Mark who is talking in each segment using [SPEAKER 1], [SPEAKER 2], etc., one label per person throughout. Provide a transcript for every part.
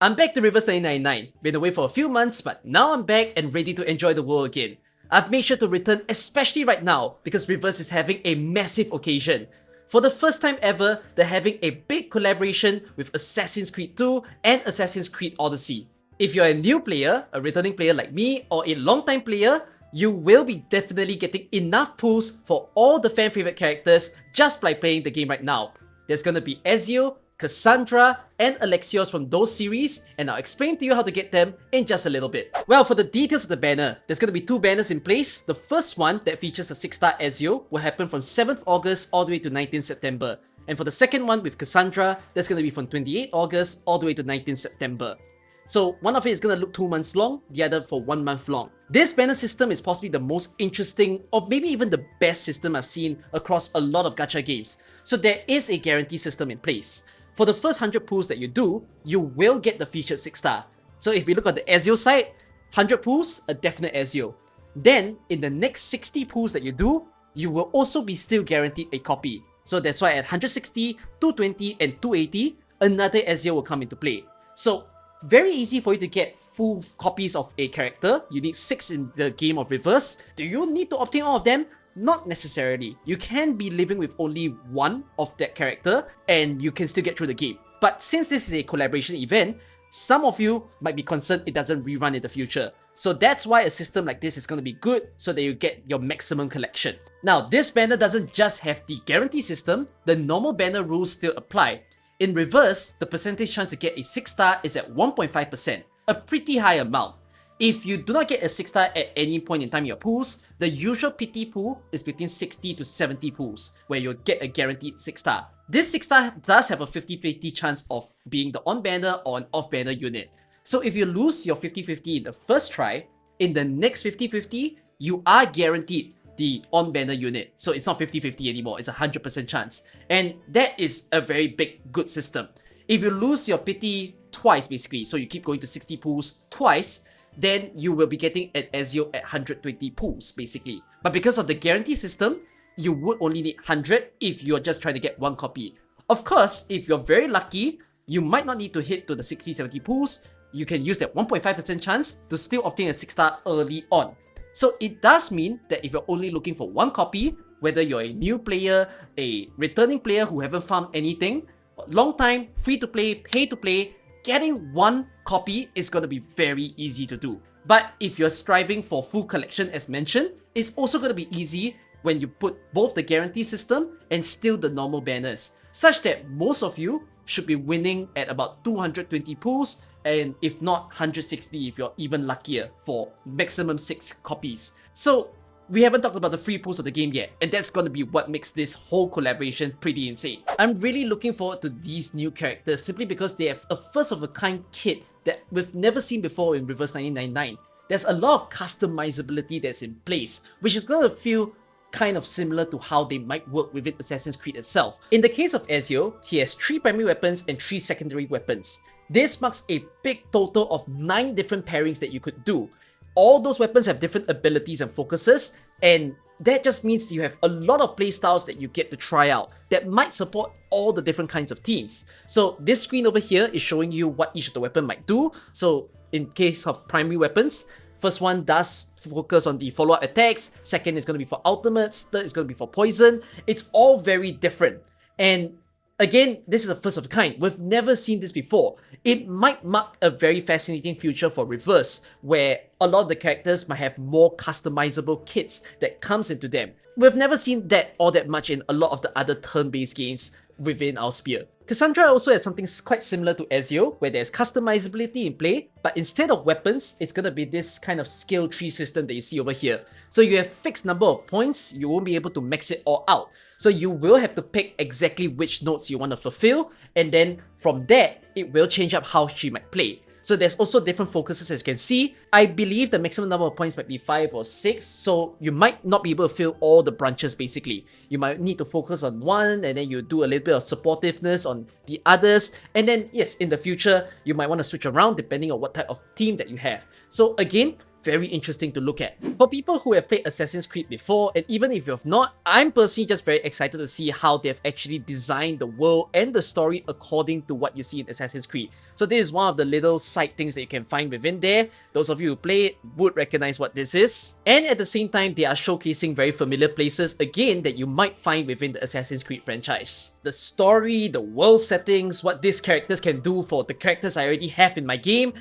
[SPEAKER 1] I'm back to Reverse 1999. Been away for a few months, but now I'm back and ready to enjoy the world again. I've made sure to return especially right now because Reverse is having a massive occasion. For the first time ever, they're having a big collaboration with Assassin's Creed 2 and Assassin's Creed Odyssey. If you're a new player, a returning player like me, or a long-time player, you will be definitely getting enough pulls for all the fan favorite characters just by playing the game right now. There's gonna be Ezio, Cassandra, and Alexios from those series, and I'll explain to you how to get them in just a little bit. Well, for the details of the banner, there's going to be two banners in place. The first one that features the 6-star Ezio will happen from 7th August all the way to 19th September. And for the second one with Cassandra, that's going to be from 28th August all the way to 19th September. So one of it is going to look 2 months long, the other for 1 month long. This banner system is possibly the most interesting or maybe even the best system I've seen across a lot of gacha games. So there is a guarantee system in place. For the first 100 pulls that you do, you will get the featured 6-star. So if we look at the Ezio side, 100 pulls, a definite Ezio. Then, in the next 60 pulls that you do, you will also be still guaranteed a copy. So that's why at 160, 220, and 280, another Ezio will come into play. So, very easy for you to get full copies of a character. You need 6 in the game of Reverse. Do you need to obtain all of them? Not necessarily. You can be living with only 1 of that character and you can still get through the game. But since this is a collaboration event, some of you might be concerned it doesn't rerun in the future. So that's why a system like this is going to be good so that you get your maximum collection. Now, this banner doesn't just have the guarantee system, the normal banner rules still apply. In Reverse, the percentage chance to get a 6-star is at 1.5%, a pretty high amount. If you do not get a 6-star at any point in time in your pools, the usual PT pool is between 60 to 70 pools, where you'll get a guaranteed 6-star. This 6-star does have a 50-50 chance of being the on-banner or an off-banner unit. So if you lose your 50-50 in the first try, in the next 50-50, you are guaranteed the on-banner unit. So it's not 50-50 anymore, it's a 100% chance. And that is a very big, good system. If you lose your PT twice basically, so you keep going to 60 pools twice, then you will be getting an Ezio at 120 pools basically. But because of the guarantee system, you would only need 100 if you're just trying to get 1 copy. Of course, if you're very lucky, you might not need to hit to the 60-70 pools. You can use that 1.5% chance to still obtain a 6-star early on. So it does mean that if you're only looking for 1 copy, whether you're a new player, a returning player who haven't farmed anything, long time, free to play, pay to play, getting 1 copy is going to be very easy to do. But if you're striving for full collection as mentioned, it's also going to be easy when you put both the guarantee system and still the normal banners, such that most of you should be winning at about 220 pulls, and if not 160 if you're even luckier for maximum 6 copies. So we haven't talked about the free pulls of the game yet, and that's gonna be what makes this whole collaboration pretty insane. I'm really looking forward to these new characters simply because they have a first-of-a-kind kit that we've never seen before in Reverse 1999. There's a lot of customizability that's in place, which is gonna feel kind of similar to how they might work within Assassin's Creed itself. In the case of Ezio, he has 3 primary weapons and 3 secondary weapons. This marks a big total of 9 different pairings that you could do. All those weapons have different abilities and focuses, and that just means you have a lot of playstyles that you get to try out that might support all the different kinds of teams. So this screen over here is showing you what each of the weapon might do. So in case of primary weapons, first one does focus on the follow-up attacks, second is going to be for ultimates, third is going to be for poison. It's all very different. And again, this is a first of a kind. We've never seen this before. It might mark a very fascinating future for Reverse, where a lot of the characters might have more customizable kits that comes into them. We've never seen that all that much in a lot of the other turn-based games within our sphere. Cassandra also has something quite similar to Ezio, where there's customizability in play, but instead of weapons, it's gonna be this kind of skill tree system that you see over here. So you have fixed number of points, you won't be able to max it all out. So you will have to pick exactly which nodes you want to fulfill, and then from that, it will change up how she might play. So there's also different focuses as you can see. I believe the maximum number of points might be 5 or 6, so you might not be able to fill all the branches basically. You might need to focus on one, and then you do a little bit of supportiveness on the others, and then yes, in the future, you might want to switch around depending on what type of team that you have. So again, very interesting to look at. For people who have played Assassin's Creed before, and even if you have not, I'm personally just very excited to see how they've actually designed the world and the story according to what you see in Assassin's Creed. So this is one of the little side things that you can find within there. Those of you who play it would recognize what this is. And at the same time, they are showcasing very familiar places again that you might find within the Assassin's Creed franchise. The story, the world settings, what these characters can do for the characters I already have in my game,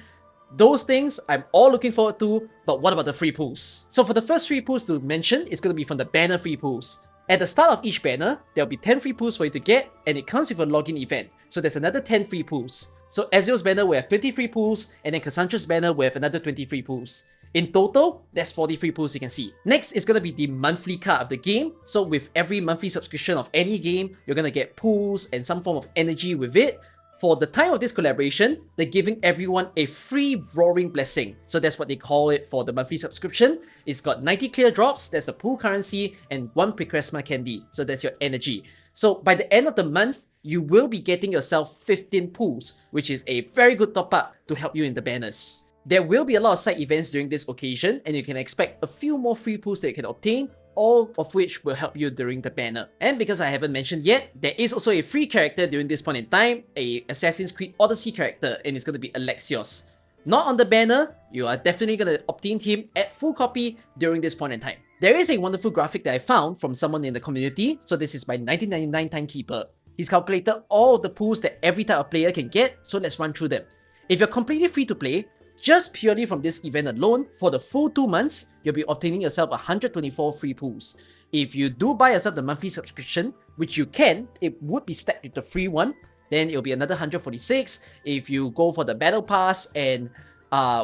[SPEAKER 1] those things I'm all looking forward to, but what about the free pools? So for the first free pools to mention, it's going to be from the banner free pools. At the start of each banner, there'll be 10 free pools for you to get, and it comes with a login event. So there's another 10 free pools. So Ezio's banner will have 20 free pools, and then Cassandra's banner will have another 20 free pools. In total, that's 40 free pools you can see. Next is going to be the monthly card of the game. So with every monthly subscription of any game, you're going to get pools and some form of energy with it. For the time of this collaboration, they're giving everyone a free Roaring Blessing. So that's what they call it for the monthly subscription. It's got 90 clear drops, that's the pool currency, and 1 Precresma candy. So that's your energy. So by the end of the month, you will be getting yourself 15 pools, which is a very good top up to help you in the banners. There will be a lot of side events during this occasion, and you can expect a few more free pools that you can obtain, all of which will help you during the banner. And because I haven't mentioned yet, there is also a free character during this point in time, a Assassin's Creed Odyssey character, and it's going to be Alexios. Not on the banner, you are definitely going to obtain him at full copy during this point in time. There is a wonderful graphic that I found from someone in the community, so this is by 1999 Timekeeper. He's calculated all of the pools that every type of player can get, so let's run through them. If you're completely free to play, just purely from this event alone, for the full 2 months, you'll be obtaining yourself 124 free pools. If you do buy yourself the monthly subscription, which you can, it would be stacked with the free one, then it'll be another 146. If you go for the battle pass and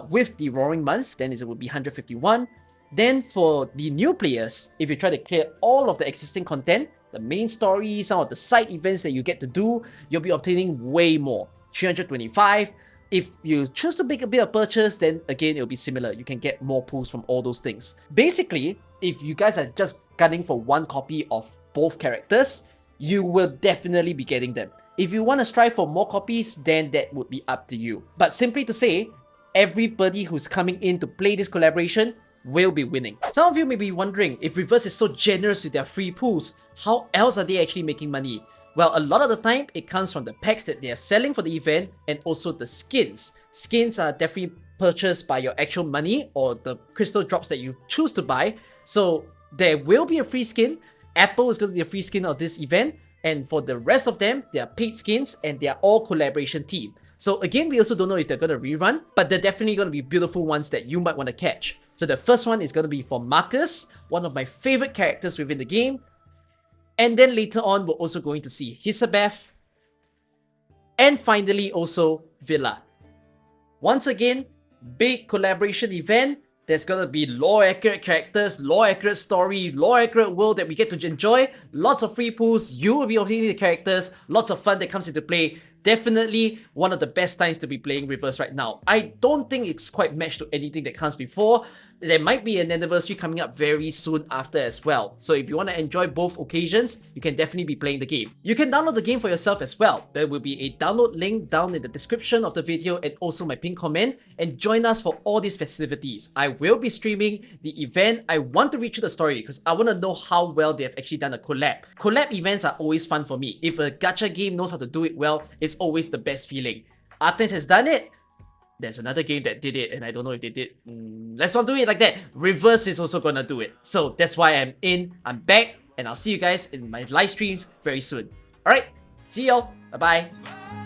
[SPEAKER 1] with the roaring month, then it will be 151. Then for the new players, if you try to clear all of the existing content, the main story, some of the side events that you get to do, you'll be obtaining way more, 325. If you choose to make a bit of purchase, then again, it'll be similar. You can get more pools from all those things. Basically, if you guys are just gunning for one copy of both characters, you will definitely be getting them. If you want to strive for more copies, then that would be up to you. But simply to say, everybody who's coming in to play this collaboration will be winning. Some of you may be wondering, if Reverse is so generous with their free pools, how else are they actually making money? Well, a lot of the time, it comes from the packs that they are selling for the event and also the skins. Skins are definitely purchased by your actual money or the crystal drops that you choose to buy. So there will be a free skin. Apple is going to be a free skin of this event. And for the rest of them, they are paid skins and they are all collaboration themed. So again, we also don't know if they're going to rerun, but they're definitely going to be beautiful ones that you might want to catch. So the first one is going to be for Marcus, one of my favorite characters within the game. And then later on, we're also going to see Hisabeth. And finally, also Villa. Once again, big collaboration event. There's gonna be lore-accurate characters, lore-accurate story, lore-accurate world that we get to enjoy. Lots of free pools, you will be obtaining the characters, lots of fun that comes into play. Definitely one of the best times to be playing Reverse right now. I don't think it's quite matched to anything that comes before. There might be an anniversary coming up very soon after as well. So if you want to enjoy both occasions, you can definitely be playing the game. You can download the game for yourself as well. There will be a download link down in the description of the video and also my pinned comment. And join us for all these festivities. I will be streaming the event. I want to read through the story because I want to know how well they have actually done a collab. Collab events are always fun for me. If a gacha game knows how to do it well, it's always the best feeling. Artens has done it. There's another game that did it and I don't know if they did. Let's not do it like that. Reverse is also gonna do it. So that's why I'm back, and I'll see you guys in my live streams very soon. Alright, see y'all. Bye bye.